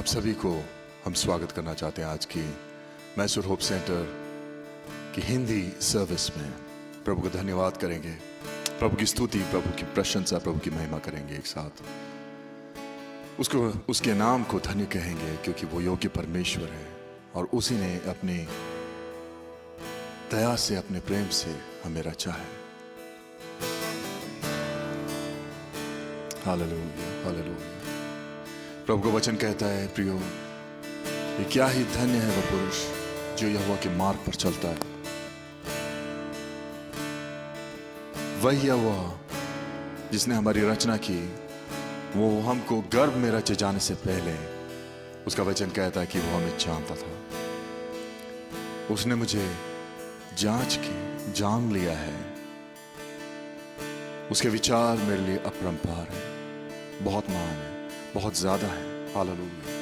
आप सभी को हम स्वागत करना चाहते हैं आज की मैसूर होप सेंटर की हिंदी सर्विस में। प्रभु को धन्यवाद करेंगे, प्रभु की स्तुति, प्रभु की प्रशंसा, प्रभु की महिमा करेंगे एक साथ। उसको, उसके नाम को धन्य कहेंगे क्योंकि वो योग्य परमेश्वर है और उसी ने अपनी दया से, अपने प्रेम से हमें रचा है। Hallelujah, hallelujah. प्रभु का वचन कहता है, प्रियो, ये क्या ही धन्य है वह पुरुष जो यहोवा के मार्ग पर चलता है। वही यहोवा जिसने हमारी रचना की, वो हमको गर्भ में रचे जाने से पहले, उसका वचन कहता है कि वो हमें जानता था। उसने मुझे जांच के जान लिया है। उसके विचार मेरे लिए अपरंपार है, बहुत महान है, बहुत ज्यादा है। हालेलुया।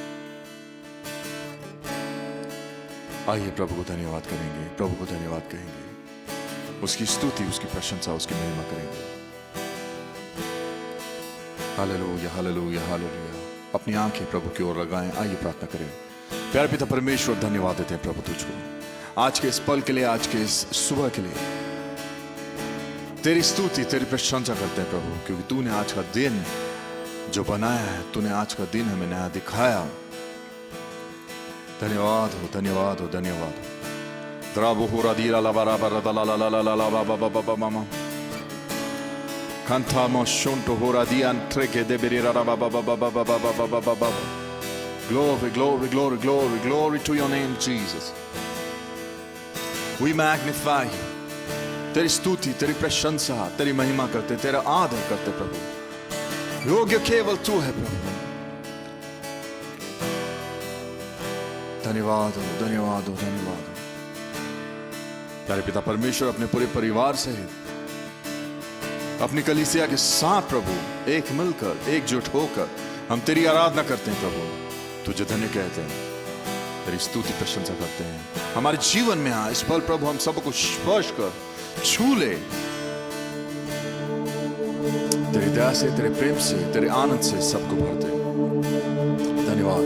आइए प्रभु को धन्यवाद करेंगे, प्रभु को धन्यवाद कहेंगे, उसकी स्तुति, उसकी प्रशंसा, उसकी महिमा करेंगे। Hallelujah, hallelujah, hallelujah. अपनी आंखें प्रभु की ओर लगाएं। आइए प्रार्थना करें। प्यारे पिता परमेश्वर, धन्यवाद देते हैं प्रभु तुझको आज के इस पल के लिए, आज के इस सुबह के लिए। तेरी स्तुति, तेरी प्रशंसा करते हैं प्रभु, क्योंकि तूने आज का दिन जो बनाया है, तूने आज का दिन हमें नया दिखाया। धन्यवाद हो, धन्यवाद हो, धन्यवाद हो। द्राबो हो रादीरा लाबारा बरदा ला ला ला ला ला ला बा बा बा मामा कांता मो शोंटो हो रादियान ट्रेके दे बेरी रा बा बा बा बा बा बा बा बा बा बा। Glory, glory, glory, glory, glory to your name, Jesus. We magnify you. तेरी स्तुति, तेरी प्रशंसा, तेरी महिमा करते, तेरा आदर करते प्रभु। योग्य केवल तू है प्रभु। धन्यवाद हो, धन्यवाद हो, धन्यवाद हो। प्यारे पिता परमेश्वर, अपने पूरे परिवार सहित, अपनी कलीसिया के साथ प्रभु, एक मिलकर, एकजुट होकर हम तेरी आराधना करते हैं प्रभु। तुझे धन्य कहते हैं, तेरी स्तुति प्रशंसा करते हैं। हमारे जीवन में आ इस पल प्रभु, हम सबको स्पर्श कर, छू ले। तेरी दया से, तेरे प्रेम से, तेरे आनंद से सबको भर दे। धन्यवाद।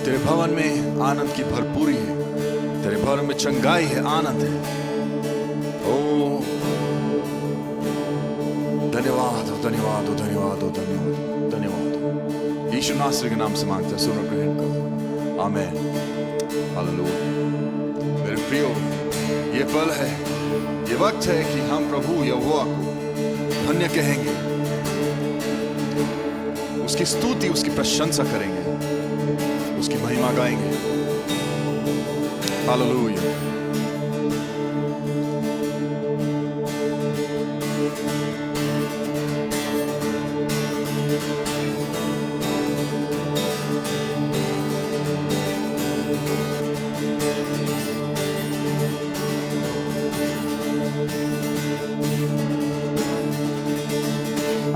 तेरे भवन में आनंद की भरपूरी है, तेरे भवन में चंगाई है, आनंद है। ओ धन्यवाद हो, धन्यवाद हो, धन्यवाद हो, धन्यवाद, धन्यवाद। यीशु नासरी के नाम से मांगते हैं, सुनो, ग्रहण करो। आमीन, हालेलुया। मेरे प्रियो, ये पल है, ये वक्त है कि हम प्रभु यहोवा को धन्य कहेंगे, उसकी स्तुति, उसकी प्रशंसा करेंगे, उसकी महिमा गाएंगे। हालेलुया।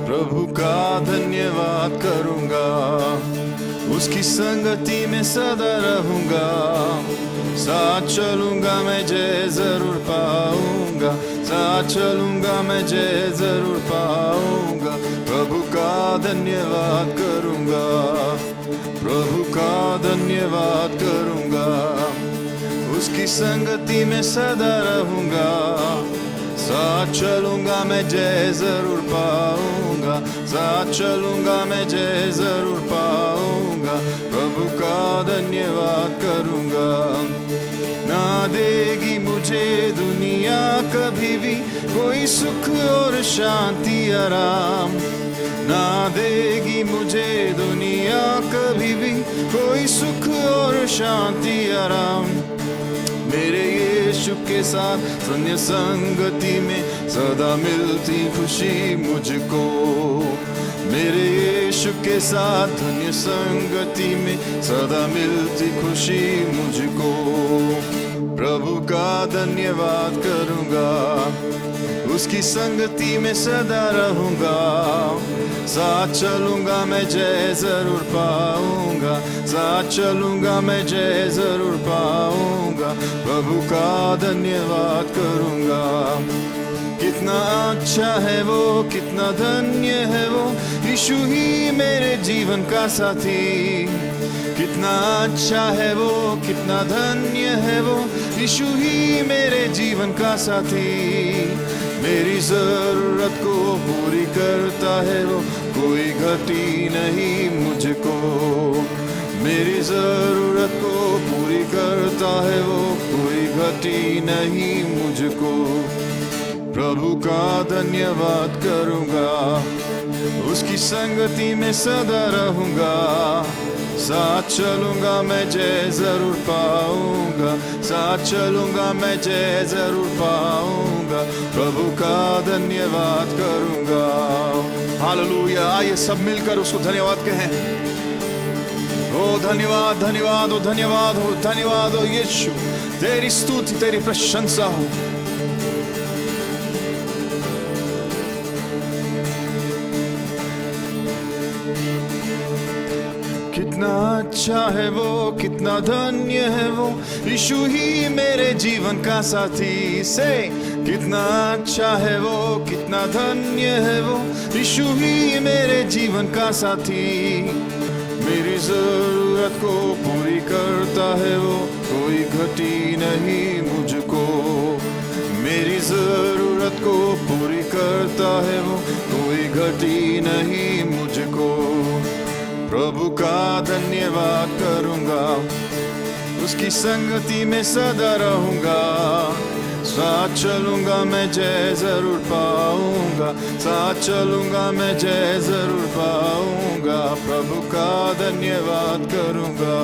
प्रभु का धन्यवाद करूंगा, उसकी संगति में सदा रहूंगा। साथ चलूंगा मैं, जय जरूर पाऊंगा। साथ चलूंगा मैं, जय जरूर पाऊंगा। प्रभु का धन्यवाद करूंगा, प्रभु का धन्यवाद करूंगा। उसकी संगति में सदा रहूंगा। साथ चलूंगा मैं, जय जरूर पाऊंगा। साथ चलूंगा मैं, जय जरूर पाऊंगा। प्रभु का धन्यवाद करूंगा। ना देगी मुझे दुनिया कभी भी कोई सुख और शांति आराम। ना देगी मुझे दुनिया कभी भी कोई सुख और शांति आराम। मेरे यीशु के साथ धन्य संगति में सदा मिलती खुशी मुझको। मेरे यीशु के साथ धन्य संगति में सदा मिलती खुशी मुझको। प्रभु का धन्यवाद करूंगा, उसकी संगति में सदा रहूंगा। साथ चलूंगा मैं, जय जरूर पाऊंगा। साथ चलूंगा मैं, जय जरूर पाऊंगा। प्रभु का धन्यवाद करूंगा। कितना अच्छा है वो, कितना धन्य है वो, यीशु ही मेरे जीवन का साथी। कितना अच्छा है वो, कितना धन्य है वो, यीशु ही मेरे जीवन का साथी। मेरी जरूरत को पूरी करता है वो, कोई घटी नहीं मुझको। मेरी जरूरत को पूरी करता है वो, कोई घटी नहीं मुझको। प्रभु का धन्यवाद करूंगा, उसकी संगति में सदा रहूंगा। साथ चलूंगा मैं जय जरूर पाऊंगा, साथ चलूंगा मैं जय जरूर पाऊंगा। प्रभु का धन्यवाद करूंगा। हालेलुया। आइए सब मिलकर उसको धन्यवाद कहें। ओ धन्यवाद, धन्यवाद, ओ धन्यवाद हो, धन्यवाद हो यीशु। तेरी स्तुति, तेरी प्रशंसा हो। कितना अच्छा है वो, कितना धन्य है वो, यीशु ही मेरे जीवन का साथी। से कितना अच्छा है वो, कितना धन्य है वो, यीशु ही मेरे जीवन का साथी। मेरी जरूरत को पूरी करता है वो, कोई घटी नहीं मुझको। मेरी जरूरत को पूरी करता है वो, कोई घटी नहीं मुझको। प्रभु का धन्यवाद करूंगा, उसकी संगति में सदा रहूंगा। साथ चलूंगा मैं जय जरूर पाऊंगा, साथ चलूंगा मैं जय जरूर पाऊंगा। प्रभु का धन्यवाद करूंगा,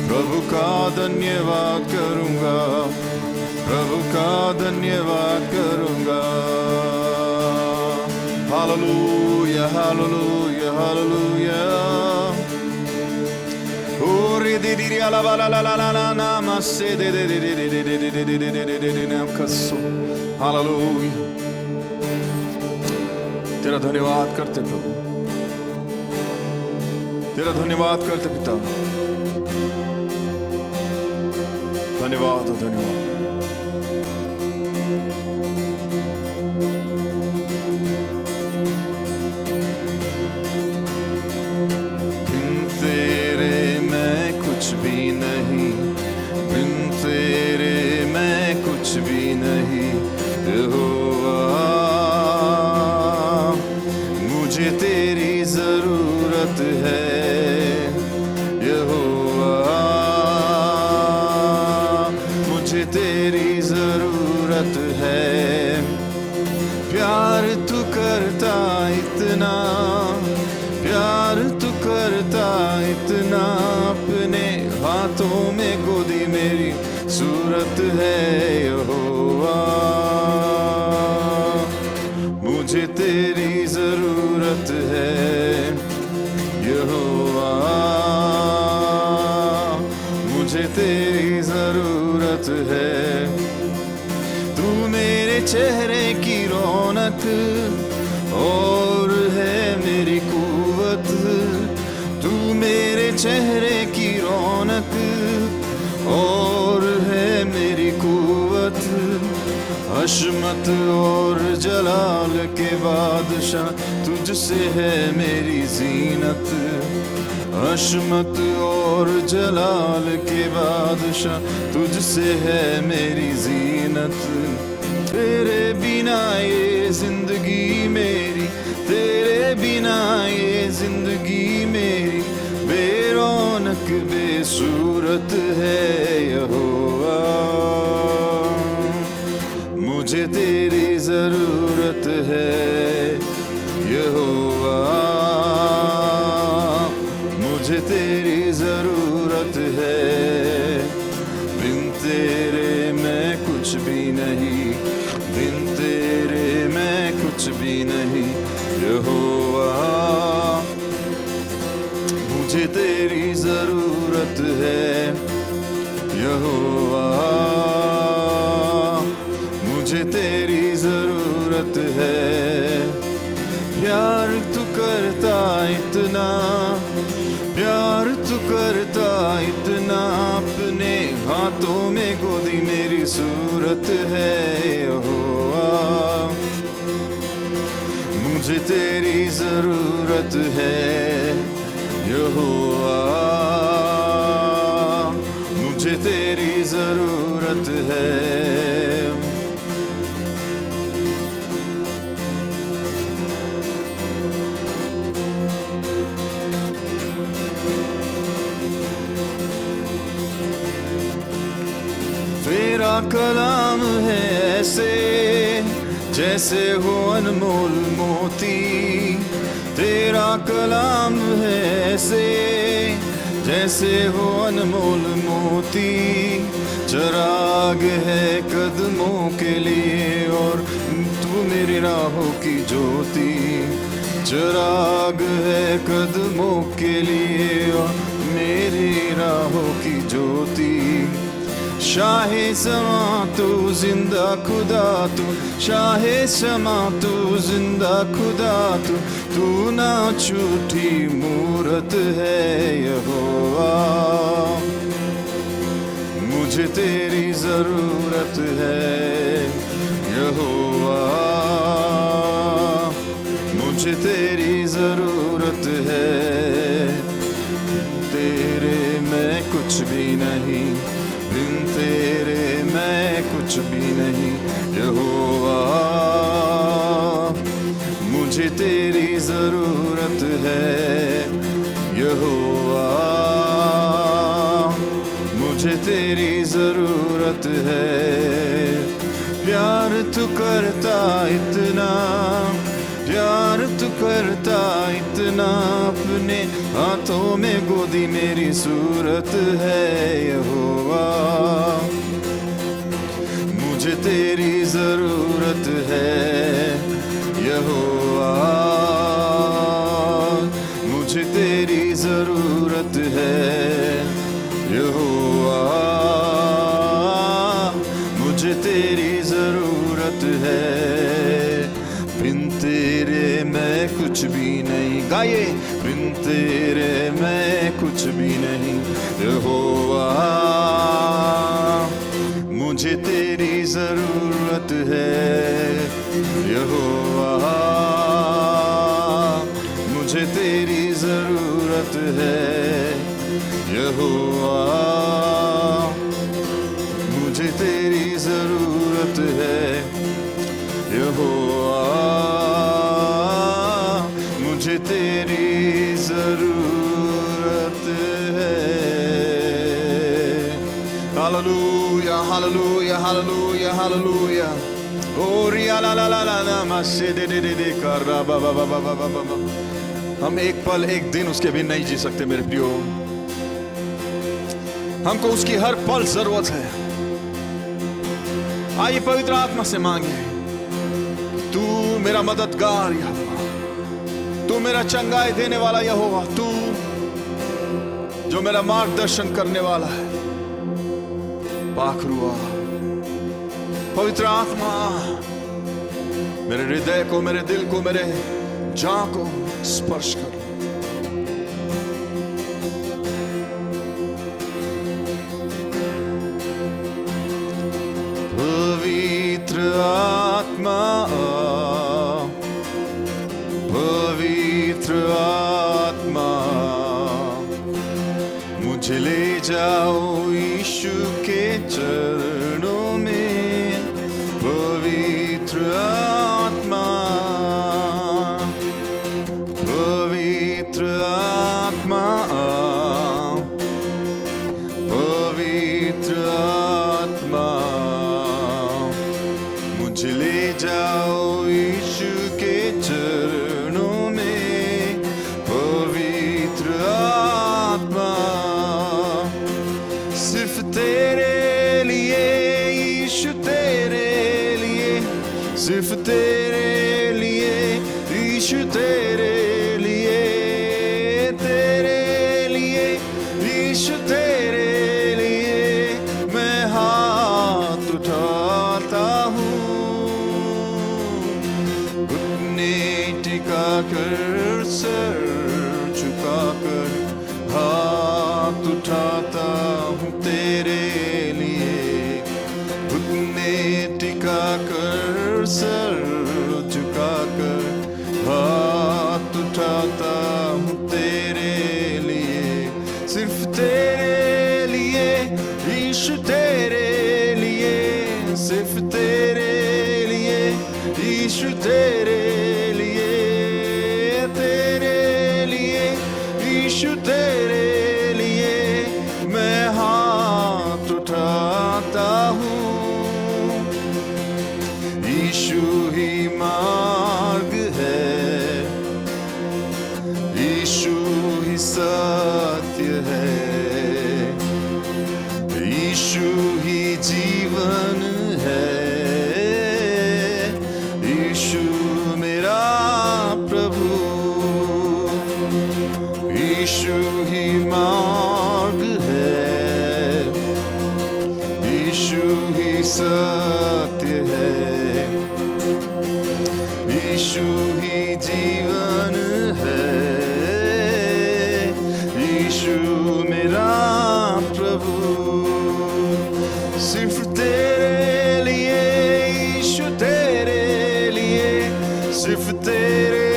प्रभु का धन्यवाद करूंगा, प्रभु का धन्यवाद करूंगा। Hallelujah, hallelujah, hallelujah. ओरे दे दी ला ला ला ला ला ला ना मसे दे दे दे दे दे दे दे दे दे दे दे दे नाम कसो। हालेलुया। तेरा धन्यवाद करते प्रभु, तेरा धन्यवाद करते पिता। धन्यवाद, धन्यवाद। भी नहीं, बिन तेरे मैं कुछ भी नहीं। यहोवा मुझे तेरी जरूरत है, यहोवा मुझे तेरी जरूरत है। प्यार तू करता इतना, प्यार तू करता इतना। अपने हाथों में गोदी मेरी सूरत है, यहोवा मुझे तेरी जरूरत है, यहोवा मुझे तेरी जरूरत है। तू मेरे चेहरे की रौनक और है मेरी कुव्वत। तू मेरे चेहरे की रौनक और है मेरी कुव्वत। हशमत और जलाल के बादशाह तुझसे है मेरी जीनत। हशमत और जलाल के बादशाह तुझसे है मेरी जीनत। तेरे बिना ये जिंदगी मेरी, तेरे बिना ये जिंदगी मेरी बेरौनक बेसूरत है, यहोवा मुझे तेरी जरूरत है, यहोवा मुझे तेरी जरूरत है। बिन तेरे मैं कुछ भी नहीं, बिन तेरे मैं कुछ भी नहीं, यहोवा मुझे तेरी जरूरत है, यहोवा मुझे तेरी जरूरत है। प्यार तू करता इतना, प्यार तू करता इतना। अपने हाथों में गोदी मेरी सूरत है यहोवा, मुझे तेरी जरूरत है यहोवा, मुझे तेरी जरूरत है। तेरा कलाम है ऐसे जैसे हो अनमोल मोती, तेरा कलाम है ऐसे जैसे हो अनमोल मोती, चराग है कदमों के लिए और तू मेरी राहों की ज्योति, चराग है कदमों के लिए और मेरी राहों की ज्योति। शाहे समा तू जिंदा खुदा तू, शाहे समा तू जिंदा खुदा तू, तू ना झूठी मूरत है यहोवा, मुझे तेरी जरूरत है यहोवा, मुझे तेरी जरूरत है। तेरे मैं कुछ भी नहीं, बिन तेरे मैं कुछ भी नहीं यहोवा, मुझे तेरी जरूरत है यहोवा, मुझे तेरी जरूरत है। प्यार तू करता इतना, प्यार तू करता इतना, अपने हाथों में गोदी मेरी सूरत है यहोवा, मुझे तेरी जरूरत है यहोवा, मुझे तेरी जरूरत है यहोवा, मुझे तेरी जरूरत है। बिन तेरे मैं कुछ भी नहीं, गाइए, बिन तेरे मैं कुछ भी नहीं यहोवा, मुझे तेरी जरूरत है यहोवा, मुझे तेरी जरूरत है यहोवा, मुझे तेरी जरूरत है यहोवा, मुझे तेरी जरूरत है। Hallelujah hallelujah hallelujah hallelujah. ओरिया ला ला ला ला ला मासे दे दे दे दे कर बा बा बा बा बा बा। हम एक पल एक दिन उसके बिन नहीं जी सकते मेरे प्रियो, हमको उसकी हर पल जरूरत है। आइए पवित्र आत्मा से मांगे, तू मेरा मददगार यहोवा, तू मेरा चंगाई देने वाला यहोवा, तू जो मेरा मार्गदर्शन करने वाला है। पाखरुआ पवित्र आत्मा मेरे हृदय को, मेरे दिल को, मेरे जान को स्पर्श कर। पवित्र आत्मा, पवित्र आत्मा, मुझे ले जाओ यीशु के चरणों में। पवित्र आत्मा, पवित्र आत्मा, पवित्र आत्मा, मुझे ले जाओ यीशु के चरणों में। पवित्र आत्मा, सिर्फ तेरे लिए यीशु, तेरे लिए, सिर्फ तेरे लिए यीशु, तेरे लिए, तेरे लिए यीशु, तेरे लिए मैं हाथ उठाता हूँ। घुटने टिका कर, सर झुका कर हाथ उठाता हूँ तेरे सर झुकाकर हाथ उठाता हूँ तेरे लिए, सिर्फ तेरे लिए यीशु, तेरे लिए, सिर्फ तेरे लिए यीशु, तेरे लिए, तेरे लिए यीशु, तेरे लिए मैं हाथ उठाता हूँ। यीशु ही मार्ग है, यीशु ही सत्य है, यीशु ही जीवन है, यीशु मेरा प्रभु। यीशु ही मार्ग है, यीशु ही सत्य है, यीशु ही जीवन है, यीशु मेरा प्रभु। सिर्फ तेरे लिए यीशु, तेरे लिए, सिर्फ तेरे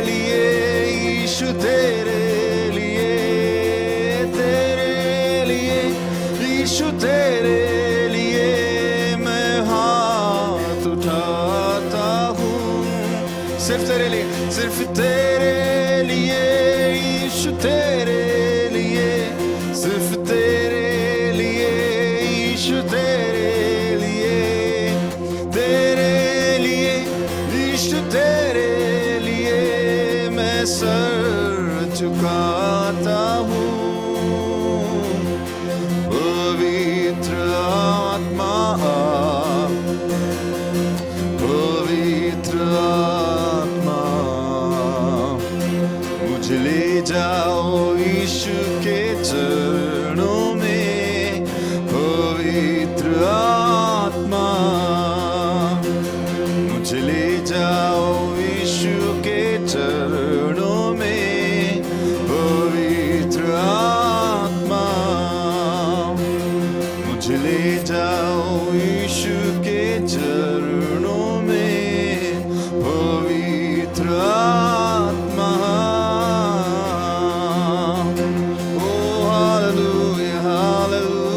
लिए यीशु, तेरे लिए, तेरे लिए यीशु, तेरे लिए मैं हाथ उठाता हूँ। सिर्फ तेरे लिए, सिर्फ तेरे लिए यीशु, तेरे लिए, सिर्फ तेरे लिए यीशु, तेरे लिए, तेरे लिए यीशु, तेरे लिए मैं सर झुकाता हूँ। पवित्र आत्मा, पवित्र आत्मा, मुझे ले जाओ यीशु के चरणों में। पवित्र आत्मा, मुझे ले जाओ यीशु के चरणों में। पवित्र आत्मा, मुझे ले जाओ यीशु के चरणों में। पवित्र आत्मा, ओ हालेलुया, हालेलुया।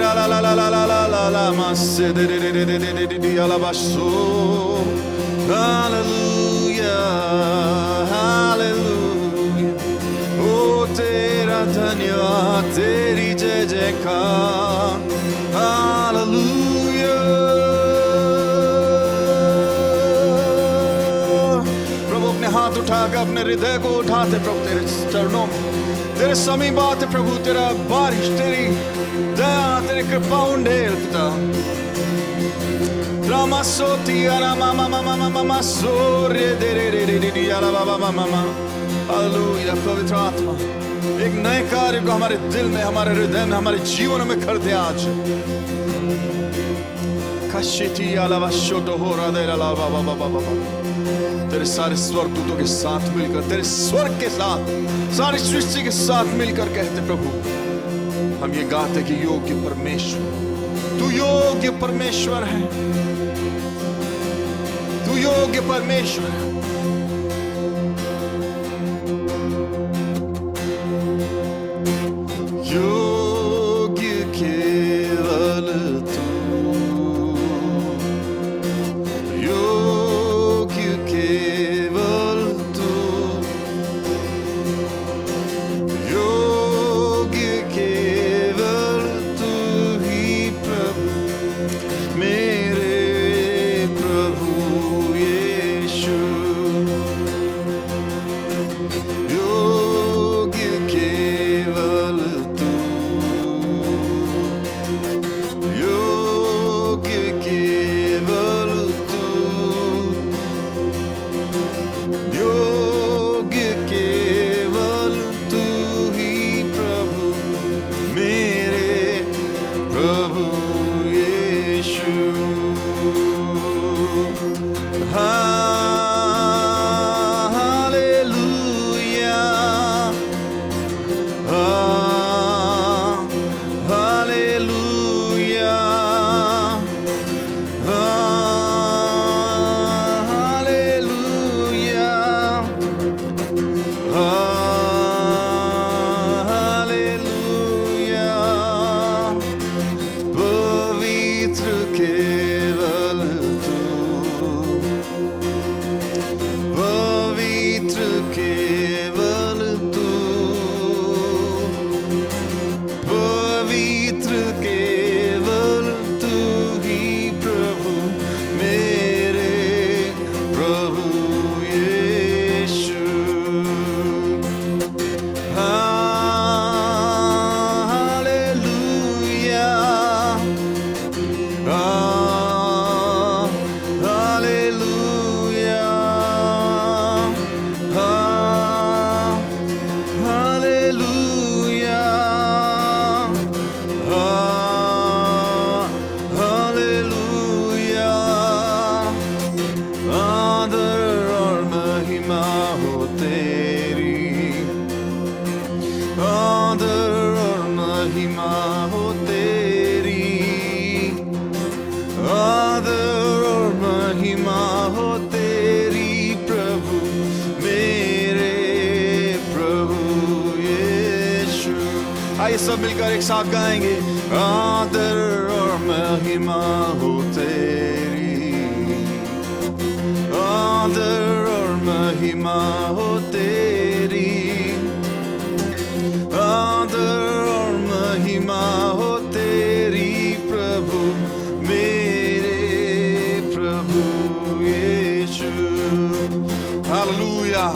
ला ला ला ला ला ला ला ला ला masse de de de de de de de de alabasso. Hallelujah, hallelujah. Oh tera धन्यवाद, तेरी जय जयकार। Hallelujah. प्रभु अपने हाथ उठाकर अपने हृदय को उठाते प्रभु तेरे चरणों में, तेरे समीप आते प्रभु। तेरा बारिश, तेरी दया, तेरी कृपा उंडेल पिता। रामासोती आरा मामा मामा मामा मासोरे दे रे रे रे रे आरा बाबा मामा मामा। हालेलुया। पवित्र आत्मा एक नए कार्य को हमारे दिल में, हमारे हृदय में, हमारे जीवन में कर दे आज। कशिती आलावाशो तो हो रहा दे ला बाबा बाबा बाबा। तेरे सारे स्वर्गदूतों के साथ मिलकर, तेरे स्वर्ग के साथ, सारी सृष्टि के साथ मिलकर कहते प्रभु, हम ये गाते कि योग्य परमेश्वर, तू योग्य परमेश्वर है, तू योग्य परमेश्वर है। योग्य केवल तू, योग्य केवल तू, योग्य केवल तू ही प्रभु, मेरे प्रभु यीशु। सब मिलकर एक साथ गाएंगे। आदर और महिमा हो तेरी, आदर और महिमा हो तेरी, आदर और महिमा हो तेरी प्रभु, मेरे प्रभु यीशु। हालेलुया,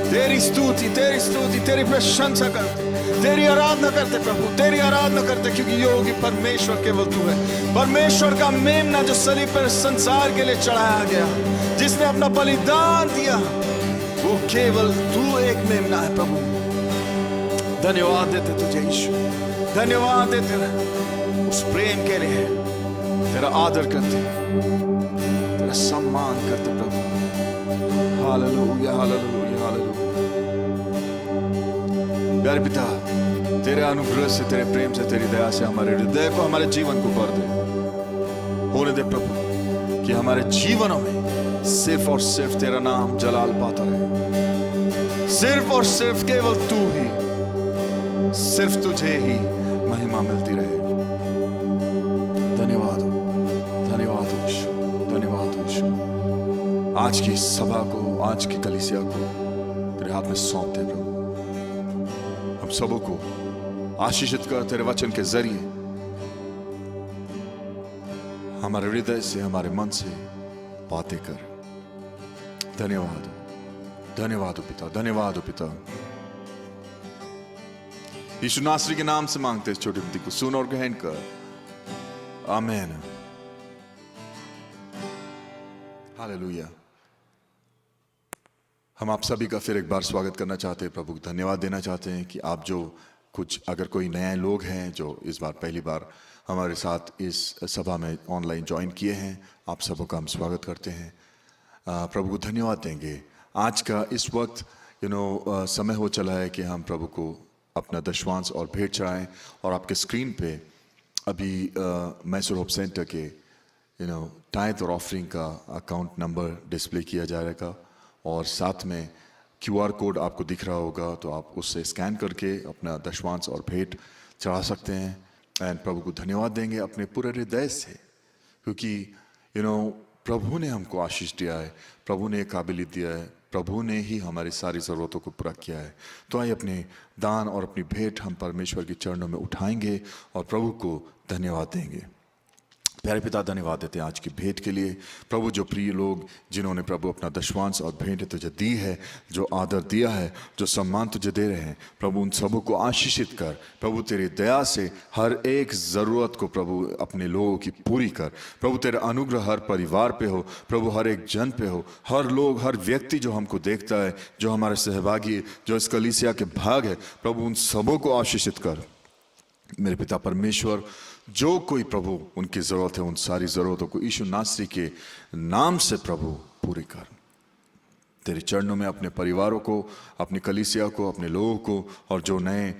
तेरी स्तुति, तेरी स्तुति, तेरी प्रशंसा करते, तेरी आराधना करते प्रभु, तेरी आराधना करते, क्योंकि योगी परमेश्वर केवल तू है। परमेश्वर का मेमना जो सलीब पर संसार के लिए चढ़ाया गया, जिसने अपना बलिदान दिया, वो केवल तू एक मेमना है प्रभु। धन्यवाद देते तुझे यीशु, धन्यवाद देते उस प्रेम के लिए, तेरा आदर करते, तेरा सम्मान करते प्रभु। Hallelujah, hallelujah, hallelujah. प्यारे पिता, तेरे अनुग्रह से, तेरे प्रेम से, तेरी दया से हमारे हृदय को, हमारे जीवन को भर दे। होने दे प्रभु कि हमारे जीवनों में सिर्फ और सिर्फ तेरा नाम जलाल पाता रहे, सिर्फ और सिर्फ केवल तू ही, सिर्फ तुझे ही महिमा मिलती रहे। धन्यवाद हो, धन्यवाद हो यीशु, धन्यवाद हो यीशु। आज की सभा को, आज की कलीसिया को तेरे हाथ में सौंपते प्रभु। हम सबों को आशीषित कर तेरे वचन के जरिए, हमारे हृदय से, हमारे मन से बातें कर। धन्यवाद हो, धन्यवाद हो पिता, धन्यवाद हो पिता। यीशु नासरी के नाम से मांगते इस छोटी विनती को, सुन और ग्रहण कर। आमीन, हालेलुया। हम आप सभी का फिर एक बार स्वागत करना चाहते हैं, प्रभु को धन्यवाद देना चाहते हैं कि आप जो कुछ, अगर कोई नए लोग हैं जो इस बार पहली बार हमारे साथ इस सभा में ऑनलाइन ज्वाइन किए हैं, आप सबों का हम स्वागत करते हैं। प्रभु को धन्यवाद देंगे। आज का इस वक्त समय हो चला है कि हम प्रभु को अपना दशवांश और भेंट चढ़ाएं, और आपके स्क्रीन पे अभी मैसूर होप सेंटर के टाइथ और ऑफरिंग का अकाउंट नंबर डिस्प्ले किया जाएगा, और साथ में QR कोड आपको दिख रहा होगा, तो आप उससे स्कैन करके अपना दशवांश और भेंट चढ़ा सकते हैं। एंड प्रभु को धन्यवाद देंगे अपने पूरे हृदय से, क्योंकि प्रभु ने हमको आशीष दिया है, प्रभु ने काबिलियत दिया है, प्रभु ने ही हमारी सारी ज़रूरतों को पूरा किया है। तो आइए अपने दान और अपनी भेंट हम परमेश्वर के चरणों में उठाएंगे और प्रभु को धन्यवाद देंगे। प्यारे पिता, धन्यवाद देते हैं आज की भेंट के लिए। प्रभु, जो प्रिय लोग जिन्होंने प्रभु अपना दशवांश और भेंट तुझे दी है, जो आदर दिया है, जो सम्मान तुझे दे रहे हैं, प्रभु उन सबों को आशीषित कर। प्रभु तेरी दया से हर एक ज़रूरत को प्रभु अपने लोगों की पूरी कर। प्रभु तेरा अनुग्रह हर परिवार पे हो, प्रभु हर एक जन पे हो, हर लोग, हर व्यक्ति जो हमको देखता है, जो हमारे सहभागी, जो इस कलीसिया के भाग है, प्रभु उन सबों को आशीषित कर। मेरे पिता परमेश्वर, जो कोई प्रभु उनकी ज़रूरत है, उन सारी ज़रूरतों को यीशु नासरी के नाम से प्रभु पूरी कर। तेरे चरणों में अपने परिवारों को, अपनी कलीसिया को, अपने लोगों को, और जो नए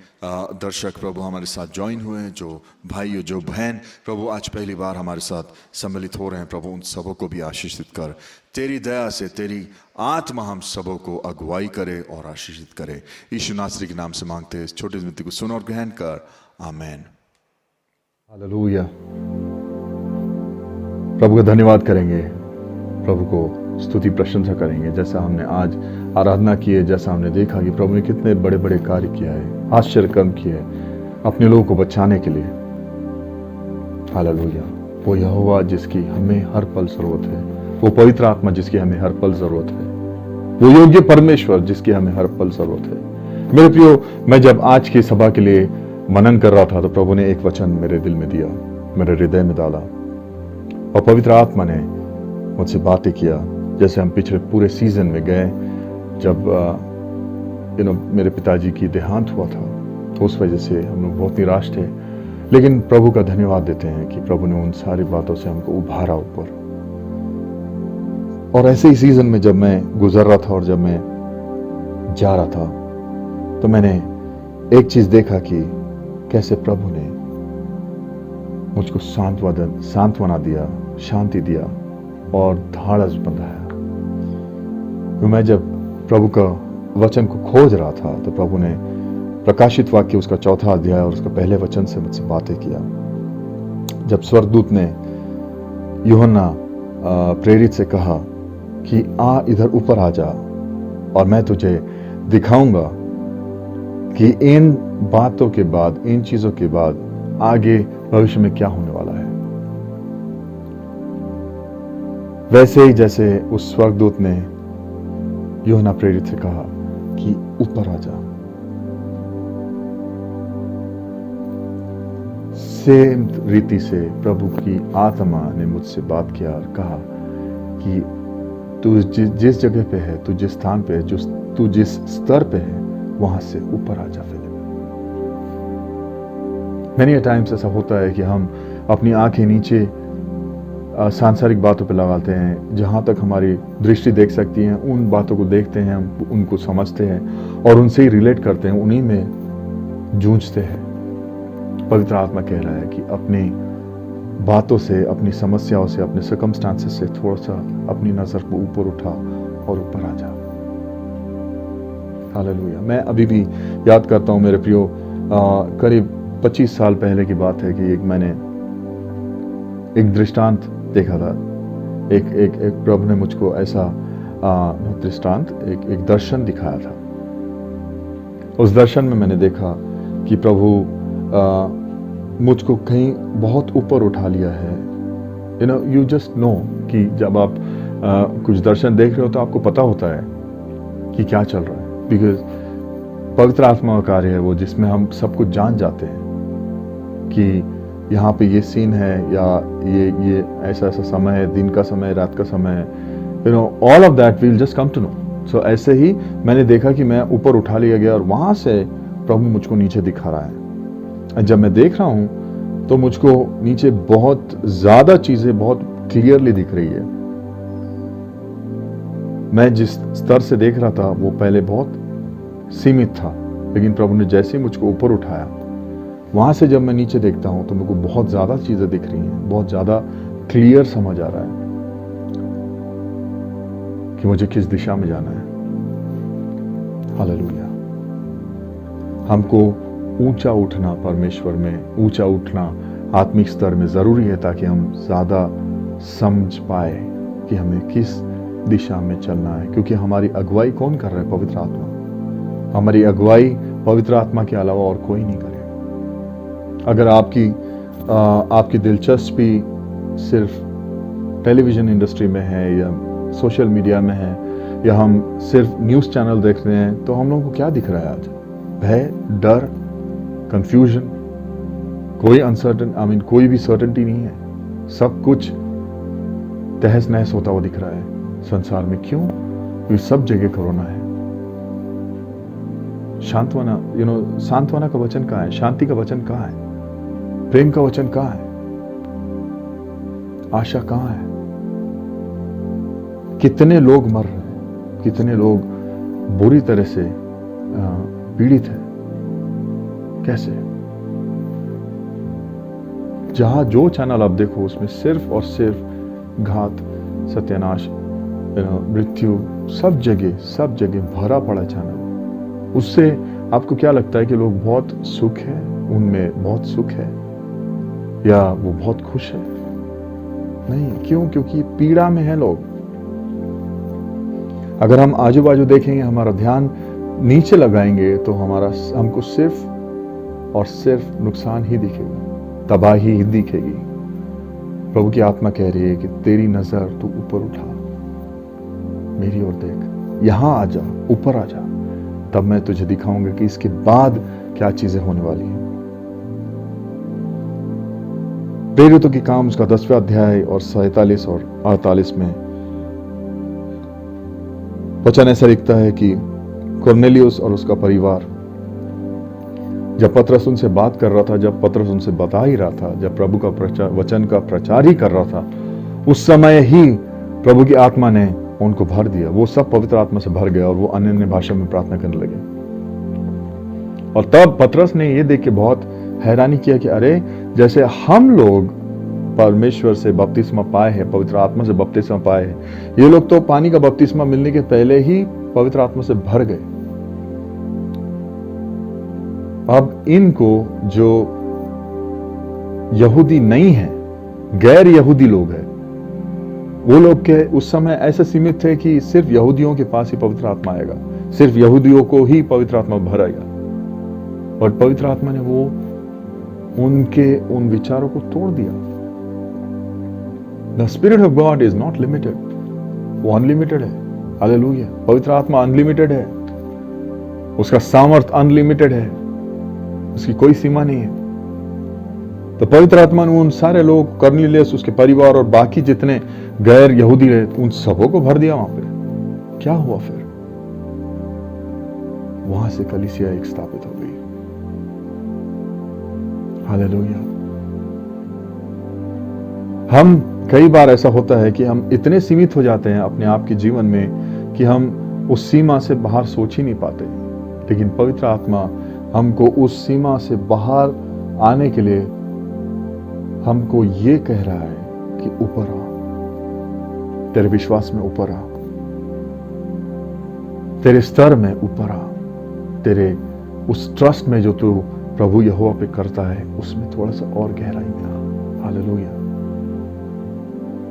दर्शक प्रभु हमारे साथ ज्वाइन हुए हैं, जो भाई जो बहन प्रभु आज पहली बार हमारे साथ सम्मिलित हो रहे हैं, प्रभु उन सबों को भी आशीषित कर। तेरी दया से तेरी आत्मा हम सबों को अगुवाई करे और आशीषित करे। यीशु नासरी के नाम से मांगते हैं, इस छोटी विनती को सुन और ग्रहण कर। आमीन। हालेलुया। प्रभु का धन्यवाद करेंगे, प्रभु को स्तुति प्रशंसा करेंगे। जैसा हमने आज आराधना की है, जैसा हमने देखा कि प्रभु ने कितने बड़े बड़े कार्य किया है, आश्चर्य कर्म किए हैं अपने लोगों को बचाने के लिए। हालेलुया। वो यहोवा जिसकी हमें हर पल जरूरत है, वो पवित्र आत्मा जिसकी हमें हर पल जरूरत है, वो योग्य परमेश्वर जिसकी हमें हर पल जरूरत है। मेरे प्रियो, मैं जब आज की सभा के लिए मनन कर रहा था तो प्रभु ने एक वचन मेरे दिल में दिया, मेरे हृदय में डाला, और पवित्र आत्मा ने मुझसे बातें किया। जैसे हम पिछले पूरे सीजन में गए, जब मेरे पिताजी की देहांत हुआ था, तो उस वजह से हम लोग बहुत निराश थे, लेकिन प्रभु का धन्यवाद देते हैं कि प्रभु ने उन सारी बातों से हमको उभारा ऊपर। और ऐसे ही सीजन में जब मैं गुजर रहा था और जब मैं जा रहा था, तो मैंने एक चीज देखा कि कैसे प्रभु ने मुझको सांत्वना दिया, शांति दिया और ढाढ़स बंधाया। तो मैं जब प्रभु का वचन को खोज रहा था, तो प्रभु ने प्रकाशित वाक्य उसका 4वां अध्याय और उसका पहले वचन से मुझसे बातें किया। जब स्वर्गदूत ने यूहन्ना प्रेरित से कहा कि आ इधर ऊपर आ जा और मैं तुझे दिखाऊंगा कि इन बातों के बाद, इन चीजों के बाद आगे भविष्य में क्या होने वाला है। वैसे ही जैसे उस स्वर्गदूत ने यूहन्ना प्रेरित से कहा कि ऊपर आ जा, सेम रीति से प्रभु की आत्मा ने मुझसे बात किया और कहा कि तू जिस जगह पे है, तू जिस स्थान पे है, तू जिस स्तर पे है, वहां से ऊपर आ जा। Many times ऐसा होता है कि हम अपनी आंखें नीचे सांसारिक बातों पे लगाते हैं, जहां तक हमारी दृष्टि देख सकती है, उन बातों को देखते हैं, हम उनको समझते हैं और उनसे ही रिलेट करते हैं, उन्हीं में जूझते हैं। पवित्र आत्मा कह रहा है कि अपनी बातों से, अपनी समस्याओं से, अपने सर्कमस्टांसेस से थोड़ा सा अपनी नजर को ऊपर उठा और ऊपर आ जा। हालेलुया। मैं अभी भी याद करता हूं मेरे प्रियो, करीब 25 साल पहले की बात है कि मैंने एक दृष्टांत देखा था। एक प्रभु ने मुझको ऐसा दृष्टांत, एक दर्शन दिखाया था। उस दर्शन में मैंने देखा कि प्रभु मुझको कहीं बहुत ऊपर उठा लिया है। यू जस्ट नो कि जब आप कुछ दर्शन देख रहे हो तो आपको पता होता है कि क्या चल रहा है, बिकॉज पवित्र आत्मा का कार्य है वो, जिसमें हम सब कुछ जान जाते हैं कि यहाँ पे ये सीन है, या ये ऐसा समय है, दिन का समय, रात का समय है, all of that we will just come to know. So ऐसे ही मैंने देखा कि मैं ऊपर उठा लिया गया और वहां से प्रभु मुझको नीचे दिखा रहा है। जब मैं देख रहा हूं तो मुझको नीचे बहुत ज्यादा चीजें बहुत क्लियरली दिख रही है। मैं जिस स्तर से देख रहा था वो पहले बहुत सीमित था, लेकिन प्रभु ने जैसे ही मुझको ऊपर उठाया, वहां से जब मैं नीचे देखता हूं तो मुझको बहुत ज्यादा चीजें दिख रही हैं, बहुत ज्यादा क्लियर समझ आ रहा है कि मुझे किस दिशा में जाना है। हालेलुया। हमको ऊंचा उठना, परमेश्वर में ऊंचा उठना आत्मिक स्तर में जरूरी है, ताकि हम ज्यादा समझ पाए कि हमें किस दिशा में चलना है। क्योंकि हमारी अगुवाई कौन कर रहा है? पवित्र आत्मा। हमारी अगुवाई पवित्र आत्मा के अलावा और कोई नहीं करे। अगर आपकी दिलचस्पी सिर्फ टेलीविजन इंडस्ट्री में है या सोशल मीडिया में है, या हम सिर्फ न्यूज़ चैनल देख रहे हैं, तो हम लोगों को क्या दिख रहा है आज? भय, डर, कंफ्यूजन, कोई अनसर्टन कोई भी सर्टेनिटी नहीं है। सब कुछ तहस नहस होता हुआ दिख रहा है संसार में। क्यों? क्योंकि सब जगह कोरोना है। सांत्वना का वचन कहाँ है? शांति का वचन कहाँ है? प्रेम का वचन कहां है? आशा कहां है? कितने लोग मर रहे हैं, कितने लोग बुरी तरह से पीड़ित हैं। कैसे? जहां जो चैनल आप देखो उसमें सिर्फ और सिर्फ घात, सत्यानाश, मृत्यु, सब जगह भरा पड़ा चैनल। उससे आपको क्या लगता है कि लोग बहुत सुख है, उनमें बहुत सुख है, या वो बहुत खुश है? नहीं। क्यों? क्योंकि पीड़ा में है लोग। अगर हम आजू बाजू देखेंगे, हमारा ध्यान नीचे लगाएंगे, तो हमको सिर्फ और सिर्फ नुकसान ही दिखेगा, तबाही ही दिखेगी। प्रभु की आत्मा कह रही है कि तेरी नजर तू ऊपर उठा, मेरी ओर देख, यहां आ जा, ऊपर आ जा, तब मैं तुझे दिखाऊंगा कि इसके बाद क्या चीजें होने वाली हैं। प्रेरितों के काम उसका 10वां अध्याय और 47 और 48 में वचन ऐसा लिखता है कि कुरनेलियुस और उसका परिवार, जब पतरस उनसे बात कर रहा था, जब पतरस उनसे बता ही रहा था, जब प्रभु का वचन का प्रचार ही कर रहा था, उस समय ही प्रभु की आत्मा ने उनको भर दिया। वो सब पवित्र आत्मा से भर गया और वो अन्य भाषा में प्रार्थना करने लगे। और तब पतरस ने ये देख के बहुत हैरानी किया कि अरे, जैसे हम लोग परमेश्वर से बपतिस्मा पाए हैं, पवित्र आत्मा से बपतिस्मा पाए हैं, ये लोग तो पानी का बपतिस्मा मिलने के पहले ही पवित्र आत्मा से भर गए। अब इनको, जो यहूदी नहीं है, गैर यहूदी लोग हैं, वो लोग के उस समय ऐसे सीमित थे कि सिर्फ यहूदियों के पास ही पवित्र आत्मा आएगा, सिर्फ यहूदियों को ही पवित्र आत्मा भरेगा। और पवित्र आत्मा ने वो उनके उन विचारों को तोड़ दिया। The Spirit of God is not limited, वो अनलिमिटेड है। हालेलुया। पवित्र आत्मा अनलिमिटेड है, उसका सामर्थ अनलिमिटेड है, उसकी कोई सीमा नहीं है। तो पवित्र आत्मा ने उन सारे लोग, कुरनेलियुस, उसके परिवार और बाकी जितने गैर यहूदी रहे, उन सबों को भर दिया वहां पे। क्या हुआ फिर? वहां से कलीसिया एक स्थापित हो गई। हालेलुया। हम कई बार ऐसा होता है कि हम इतने सीमित हो जाते हैं अपने आप के जीवन में कि हम उस सीमा से बाहर सोच ही नहीं पाते। लेकिन पवित्र आत्मा हमको उस सीमा से बाहर आने के लिए हमको ये कह रहा है कि ऊपर आ, तेरे विश्वास में ऊपर आ, तेरे स्तर में ऊपर आ, तेरे उस ट्रस्ट में जो तू प्रभु यहोवा पे करता है, उसमें थोड़ा सा और गहराई में आ। Hallelujah,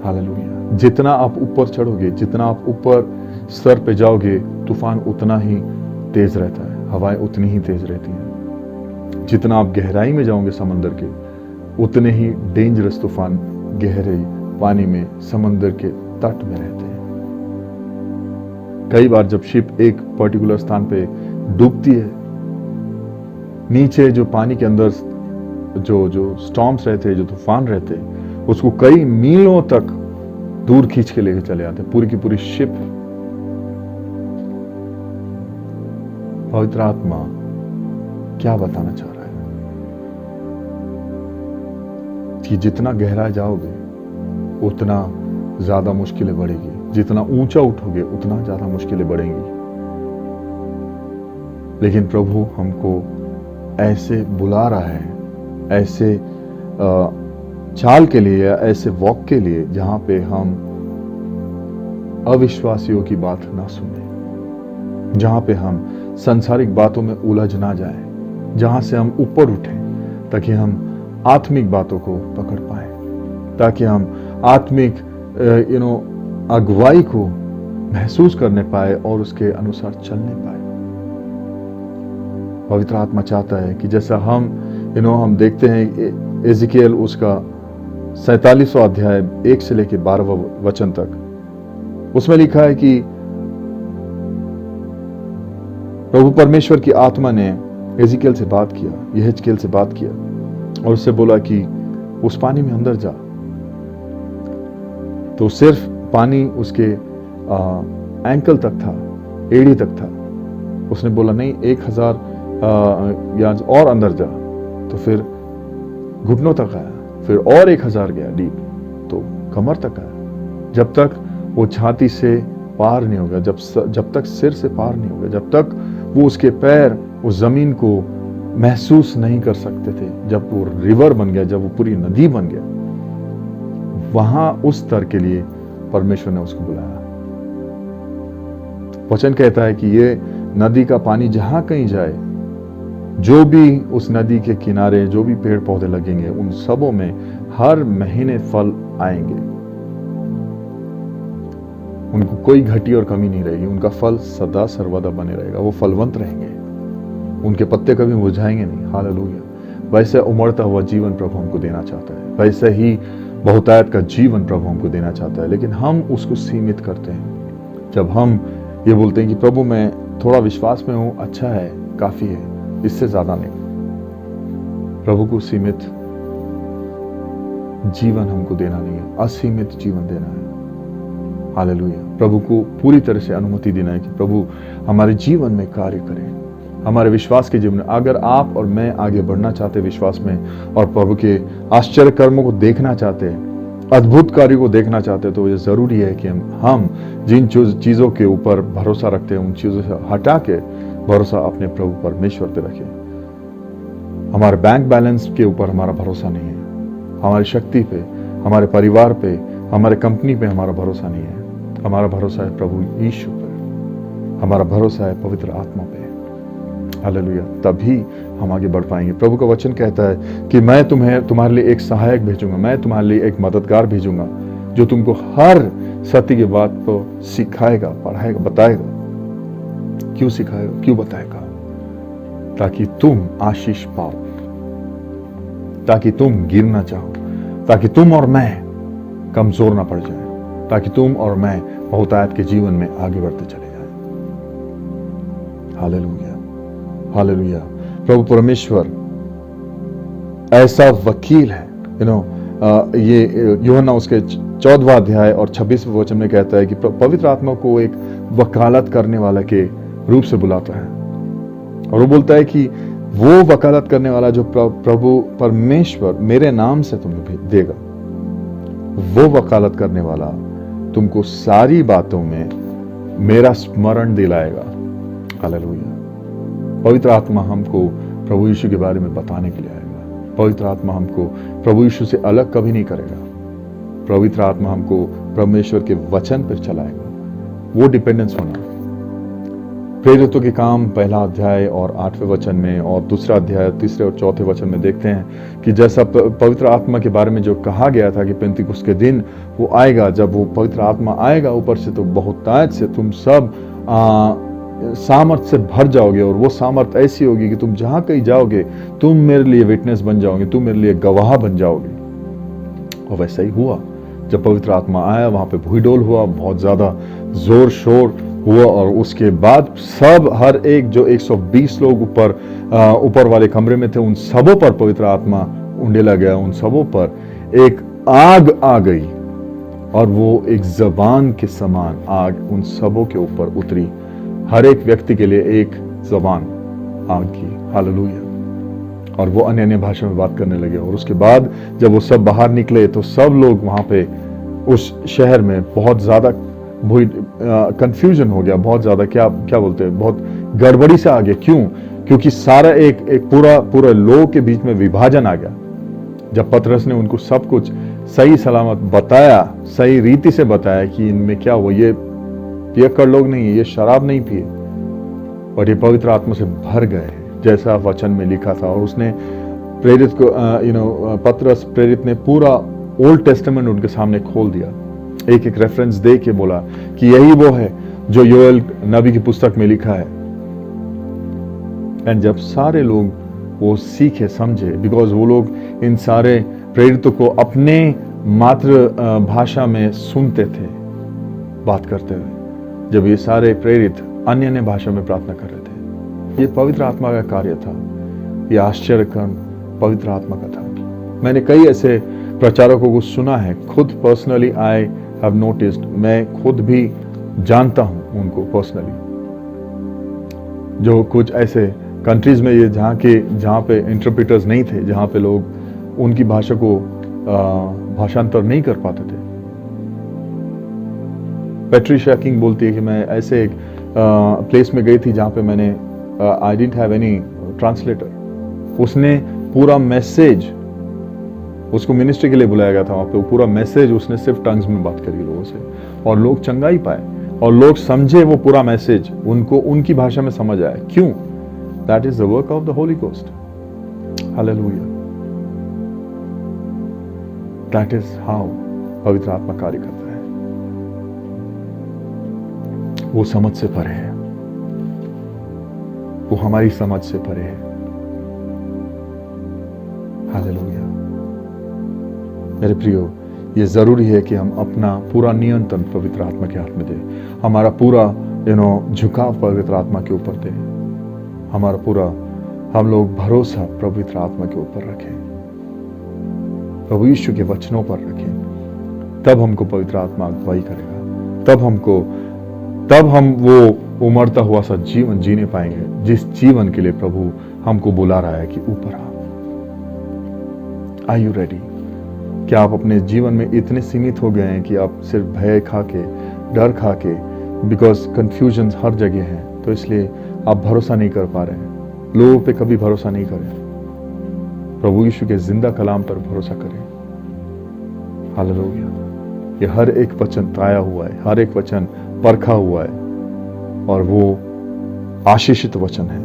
hallelujah. जितना आप ऊपर चढ़ोगे, जितना आप ऊपर स्तर पे जाओगे, तूफान उतना ही तेज रहता है, हवाएं उतनी ही तेज रहती हैं। जितना आप गहराई में जाओगे समंदर के, उतने ही डेंजरस तूफान गहरे पानी में, समंदर के तट में रहते हैं। कई बार जब शिप एक पर्टिकुलर स्थान पे डूबती है, नीचे जो पानी के अंदर जो स्टॉर्म्स रहते हैं, जो तूफान रहते हैं, उसको कई मीलों तक दूर खींच के लेके चले आते हैं, पूरी की पूरी शिप। पवित्र आत्मा क्या बताना चाह रहा है कि जितना गहरा जाओगे उतना ज्यादा मुश्किलें बढ़ेगी, जितना ऊंचा उठोगे उतना ज्यादा मुश्किलें बढ़ेंगी। लेकिन प्रभु हमको ऐसे बुला रहा है, ऐसे चाल के लिए, ऐसे वॉक के लिए, जहां पे हम अविश्वासियों की बात ना सुने, जहां पे हम सांसारिक बातों में उलझ ना जाएं, जहां से हम ऊपर उठें, ताकि हम आत्मिक बातों को पकड़ पाए, ताकि हम आत्मिक अगुवाई को महसूस करने पाए और उसके अनुसार चलने पाए। पवित्र आत्मा चाहता है कि जैसा हम देखते हैं एजिकियल उसका 47वां अध्याय 1 से लेकर 12वां वचन तक, उसमें लिखा है कि प्रभु परमेश्वर की आत्मा ने एजिकियल से बात किया, यहेजकेल से बात किया और उससे बोला कि उस पानी में अंदर जा। तो सिर्फ पानी उसके एंकल तक था, एड़ी तक था। उसने बोला नहीं, 1000 या और अंदर जा। तो फिर घुटनों तक आया, फिर और 1000 गया डीप तो कमर तक आया, जब तक वो छाती से पार नहीं हो गया, जब तक सिर से पार नहीं हो गया, जब तक वो उसके पैर उस जमीन को महसूस नहीं कर सकते थे, जब वो रिवर बन गया, जब वो पूरी नदी बन गया, वहां उस स्तर के लिए परमेश्वर ने उसको बुलाया। वचन कहता है कि ये नदी का पानी जहां कहीं जाए, जो भी उस नदी के किनारे जो भी पेड़ पौधे लगेंगे, उन सबों में हर महीने फल आएंगे। उनको कोई घटी और कमी नहीं रहेगी, उनका फल सदा सर्वदा बने रहेगा, वो फलवंत रहेंगे, उनके पत्ते कभी मुरझाएंगे नहीं। हालेलुया। वैसे उमड़ता हुआ जीवन प्रभु हमको देना चाहता है, वैसे ही बहुतायत का जीवन प्रभु हमको देना चाहता है, लेकिन हम उसको सीमित करते हैं। जब हम ये बोलते हैं कि प्रभु मैं थोड़ा विश्वास में हूं, अच्छा है, काफी है, इससे ज्यादा नहीं। प्रभु को सीमित जीवन हमको देना नहीं है, असीमित जीवन देना है। हालेलुया। प्रभु को पूरी तरह से अनुमति देना है कि प्रभु हमारे जीवन में कार्य करें, हमारे विश्वास के जीवन में। अगर आप और मैं आगे बढ़ना चाहते विश्वास में और प्रभु के आश्चर्य कर्मों को देखना चाहते हैं, अद्भुत कार्य को देखना चाहते हैं, तो ये जरूरी है कि हम जिन चीजों के ऊपर भरोसा रखते हैं, उन चीजों से हटा के भरोसा अपने प्रभु परमेश्वर पे रखें। हमारे बैंक बैलेंस के ऊपर हमारा भरोसा नहीं है, हमारी शक्ति पे, हमारे परिवार पे, हमारे कंपनी पे हमारा भरोसा नहीं है। हमारा भरोसा है प्रभु यीशु पर, हमारा भरोसा है पवित्र आत्मा पे। हालेलुया। तभी हम आगे बढ़ पाएंगे। प्रभु का वचन कहता है कि मैं तुम्हारे लिए एक सहायक भेजूंगा, मैं तुम्हारे लिए एक मददगार भेजूंगा, जो तुमको हर सत्य की बात को सिखाएगा, पढ़ाएगा, बताएगा। क्यों सिखाएगा, क्यों बताएगा? ताकि तुम आशीष पाओ, ताकि तुम गिर ना जाओ, ताकि तुम और मैं कमजोर ना पड़ जाए, ताकि तुम और मैं बहुतायत के जीवन में आगे बढ़ते चले जाएं। Hallelujah, hallelujah. प्रभु परमेश्वर ऐसा वकील है। ये यूहन्ना उसके 14वां अध्याय और 26वें वचन में कहता है कि पवित्र आत्मा को एक वकालत करने वाला के रूप से बुलाता है, और वो बोलता है कि वो वकालत करने वाला जो प्रभु परमेश्वर मेरे नाम से तुम्हें देगा, वो वकालत करने वाला तुमको सारी बातों में मेरा स्मरण दिलाएगा। हालेलुया। पवित्र आत्मा हमको प्रभु यीशु के बारे में बताने के लिए आएगा। पवित्र आत्मा हमको प्रभु यीशु से अलग कभी नहीं करेगा। पवित्र आत्मा हमको परमेश्वर के वचन पर चलाएगा। वो डिपेंडेंस होना। प्रेरितों के काम 1 अध्याय और 8वें वचन में, और 2 अध्याय 3 और 4 वचन में देखते हैं कि जैसा पवित्र आत्मा के बारे में जो कहा गया था कि पेंतिकुस्त के दिन वो आएगा, जब वो पवित्र आत्मा आएगा ऊपर से, तो बहुतायत से तुम सब सामर्थ से भर जाओगे, और वो सामर्थ ऐसी होगी कि तुम जहां कहीं जाओगे तुम मेरे लिए विटनेस बन जाओगे, तुम मेरे लिए गवाह बन जाओगे। और वैसा ही हुआ। जब पवित्र आत्मा आया, वहां पे भूडोल हुआ, बहुत ज्यादा जोर शोर हुआ, और उसके बाद सब हर एक जो 120 लोग ऊपर वाले कमरे में थे, उन सबों पर पवित्र आत्मा उंडेला गया। उन सबों पर एक आग आ गई, और वो एक जबान के समान आग उन सबों के ऊपर उतरी। हर एक व्यक्ति के लिए एक जबान आग की। हालेलुया। और वो अन्य अन्य भाषा में बात करने लगे। और उसके बाद जब वो सब बाहर निकले, तो सब लोग वहां पे उस शहर में बहुत ज्यादा कंफ्यूजन हो गया, बहुत ज्यादा क्या बोलते हैं, बहुत गड़बड़ी से आ गया। क्यों? क्योंकि सारा एक पूरा लोग के बीच में विभाजन आ गया। जब पतरस ने उनको सब कुछ सही सलामत बताया, सही रीति से बताया कि इनमें क्या हुआ, ये पियक्कड़ लोग नहीं, ये शराब नहीं पिए, और ये पवित्र आत्मा से भर गए, जैसा वचन में लिखा था। और उसने प्रेरित को पतरस प्रेरित ने पूरा ओल्ड टेस्टामेंट उनके सामने खोल दिया, एक एक रेफरेंस दे के बोला कि यही वो है जो योएल नबी की पुस्तक में लिखा है। एंड जब सारे लोग वो सीखे, समझे, बिकॉज वो लोग इन सारे प्रेरितों को अपने मातृ भाषा में सुनते थे बात करते हुए, जब ये सारे प्रेरित अन्य अन्य भाषा में प्रार्थना कर रहे थे। ये पवित्र आत्मा का कार्य था, ये आश्चर्य कर्म पवित्र आत्मा का था। मैंने कई ऐसे प्रचारकों को सुना है, खुद पर्सनली आई हैव नोटिस्ड, मैं खुद भी जानता हूं उनको पर्सनली, जो कुछ ऐसे कंट्रीज में ये जहाँ पे इंटरप्रेटर्स नहीं थे, जहाँ पे लोग उनकी भाषा को भाषांतर नहीं कर पाते थे। पैट्रिशिया किंग बोलती है कि मैं ऐसे एक प्लेस में गई थी जहां पे मैंने I didn't have any translator. उसने पूरा मैसेज, उसको मिनिस्ट्री के लिए बुलाया गया था वहां पे, वो पूरा मैसेज उसने सिर्फ टंग्स में बात करी लोगों से, और लोग चंगाई पाए और लोग समझे वो पूरा मैसेज, उनको उनकी भाषा में समझ आया। क्यों? That is the work of the Holi ghost. Hallelujah. That is how पवित्र आत्मा कार्य करता है। वो समझ से परे है, वो हमारी समझ से परे है। हालेलुया। मेरे प्रियो, ये जरूरी है कि हम अपना पूरा नियंत्रण पवित्र आत्मा के हाथ में दें, हमारा पूरा झुकाव पवित्र आत्मा के ऊपर दें, हमारा पूरा हम लोग भरोसा पवित्र आत्मा के ऊपर रखें, प्रभु यीशु के वचनों पर रखें। तब हमको पवित्र आत्मा अगुवाई करेगा, तब हम वो उमड़ता हुआ सा जीवन जीने पाएंगे जिस जीवन के लिए प्रभु हमको बुला रहा है कि ऊपर आ। Are you ready? क्या आप अपने जीवन में इतने सीमित हो गए हैं कि आप सिर्फ भय खा के, डर खा के, बिकॉज कंफ्यूजन हर जगह है, तो इसलिए आप भरोसा नहीं कर पा रहे हैं? लोगों पे कभी भरोसा नहीं करें, प्रभु यीशु के जिंदा कलाम पर भरोसा करें। हालेलुया। ये हर एक वचन ताया हुआ है, हर एक वचन परखा हुआ है, और वो आशीषित वचन है।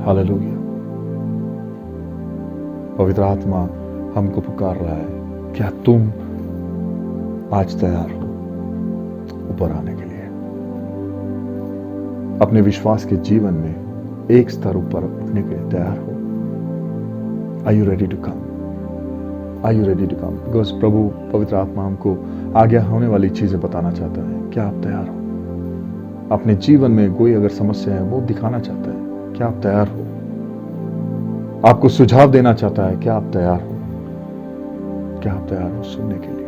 हालेलुया। पवित्र आत्मा हमको पुकार रहा है, क्या तुम आज तैयार हो ऊपर आने के लिए? अपने विश्वास के जीवन में एक स्तर ऊपर उठने के लिए तैयार हो? Are you ready to come? Are you ready to come? Because प्रभु पवित्र आत्मा हमको आगे होने वाली चीजें बताना चाहता है। क्या आप तैयार हो? अपने जीवन में कोई अगर समस्या है वो दिखाना चाहता है, क्या आप तैयार हो? आपको सुझाव देना चाहता है, क्या आप तैयार हो? क्या आप तैयार हो सुनने के लिए?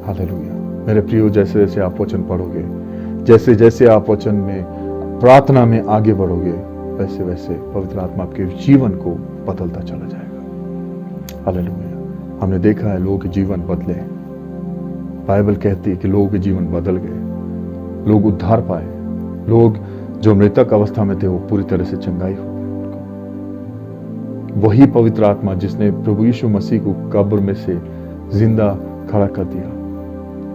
हालेलुया। मेरे प्रियो, जैसे जैसे आप वचन पढ़ोगे, जैसे जैसे आप वचन में प्रार्थना में आगे बढ़ोगे, वैसे वैसे पवित्र आत्मा आपके जीवन को बदलता चला जाएगा। हालेलुया। हमने देखा है लोगों के जीवन बदले। बाइबल कहती है कि लोगों के जीवन बदल गए, लोग उद्धार पाए, लोग जो मृतक अवस्था में थे वो पूरी तरह से चंगाई हो गई। वही पवित्र आत्मा जिसने प्रभु यीशु मसीह को कब्र में से जिंदा खड़ा कर दिया,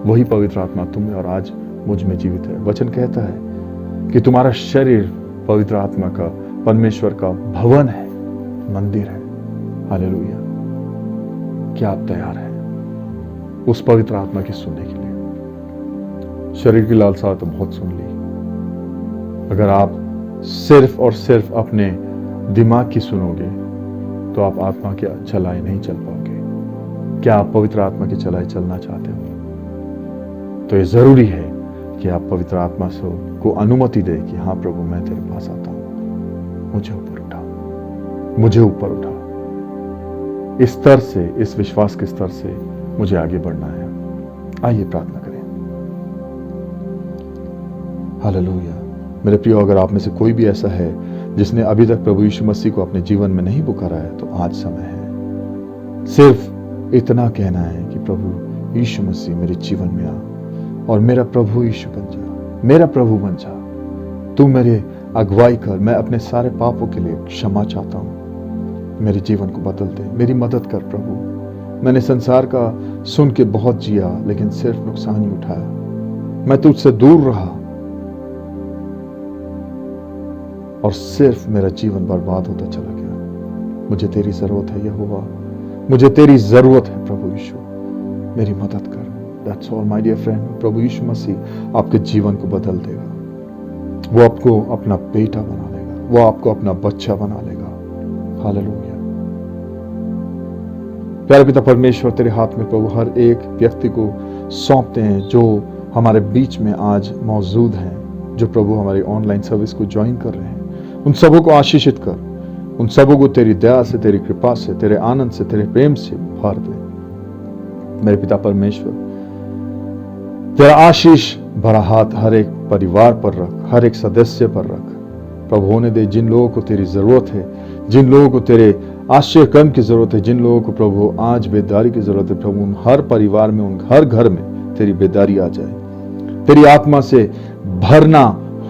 वही पवित्र आत्मा तुम में और आज मुझ में जीवित है। वचन कहता है कि तुम्हारा शरीर पवित्र आत्मा का, परमेश्वर का भवन है, मंदिर है। हालेलुया। क्या आप तैयार हैं उस पवित्र आत्मा की सुनने के लिए? शरीर की लालसा तो बहुत सुन ली, अगर आप सिर्फ और सिर्फ अपने दिमाग की सुनोगे तो आप आत्मा के चलाए नहीं चल पाओगे। क्या आप पवित्र आत्मा की चलाए चलना चाहते हो? तो ये जरूरी है कि आप पवित्र आत्मा से को अनुमति दे कि हाँ प्रभु, मैं तेरे पास आता हूं, मुझे ऊपर उठा, मुझे ऊपर उठा। इस स्तर से, इस विश्वास के स्तर से मुझे आगे बढ़ना है। आइए प्रार्थना करें। हालेलुया। मेरे प्रियो, अगर आप में से कोई भी ऐसा है जिसने अभी तक प्रभु यीशु मसीह को अपने जीवन में नहीं पुकारा है, तो आज समय है सिर्फ इतना कहना है कि प्रभु यीशु मसीह मेरे जीवन में आ और मेरा प्रभु यीशु बन जा, मेरा प्रभु बन जा। तू मेरे अगुवाई कर, मैं अपने सारे पापों के लिए क्षमा चाहता हूं, मेरे जीवन को बदल दे, मेरी मदद कर प्रभु। मैंने संसार का सुन के बहुत जिया, लेकिन सिर्फ नुकसान ही उठाया। मैं तुझसे दूर रहा और सिर्फ मेरा जीवन बर्बाद होता चला गया। मुझे तेरी जरूरत है यहोवा, मुझे तेरी जरूरत है प्रभु यीशु, मेरी मदद कर। That's all my dear friend. प्रभु यीशु मसीह आपके जीवन को बदल देगा, वो आपको अपना बेटा बना लेगा, वो आपको अपना बच्चा बना लेगा। हालेलुया। प्यारे पिता परमेश्वर, तेरे हाथ में प्रभु हर एक व्यक्ति को सौंपते हैं जो हमारे बीच में आज मौजूद हैं, जो प्रभु हमारी ऑनलाइन सर्विस को ज्वाइन कर रहे हैं। उन सबों को आशीषित कर, उन सबों को तेरी दया से, तेरी कृपा से, तेरे आनंद से, तेरे प्रेम से भर दे। मेरे पिता परमेश्वर, तेरा आशीष भरा हाथ हर एक परिवार पर रख, हर एक सदस्य पर रख प्रभु। होने दे जिन लोगों को तेरी जरूरत है, जिन लोगों को तेरे आश्चर्य कर्म की जरूरत है। जिन लोगों को प्रभु आज बेदारी की जरूरत है प्रभु, उन हर परिवार में, उन हर घर में तेरी बेदारी आ जाए, तेरी आत्मा से भरना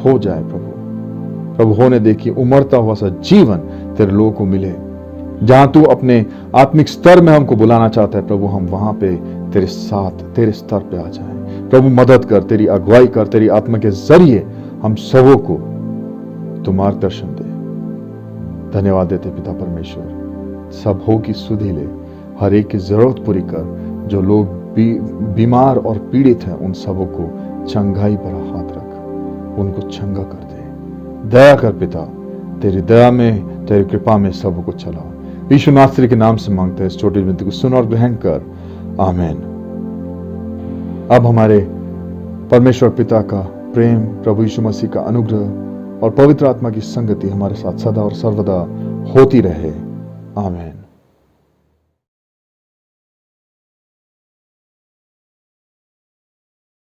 हो जाए प्रभु। प्रभु होने देखिए उमड़ता हुआ सा जीवन तेरे लोगों को मिले। जहां तू अपने आत्मिक स्तर में हमको बुलाना चाहता है प्रभु, हम वहां पे तेरे साथ तेरे स्तर पे आ जाए। प्रभु मदद कर, तेरी अगुवाई कर, तेरी आत्मा के जरिए हम सबों को तू मार्गदर्शन दे। धन्यवाद देते पिता परमेश्वर, सबों की सुधि ले, हर एक की जरूरत पूरी कर। जो लोग बीमार और पीड़ित हैं उन सबों को चंगाई पर हाथ रख, उनको चंगा कर दे। दया कर पिता, तेरी दया में, तेरी कृपा में सबों को चला। यीशु नासरी के नाम से मांगते हैं इस छोटी विनती को, सुन और ग्रहण कर, आमीन। अब हमारे परमेश्वर पिता का प्रेम, प्रभु यीशु मसीह का अनुग्रह और पवित्र आत्मा की संगति हमारे साथ सदा और सर्वदा होती रहे, आमीन।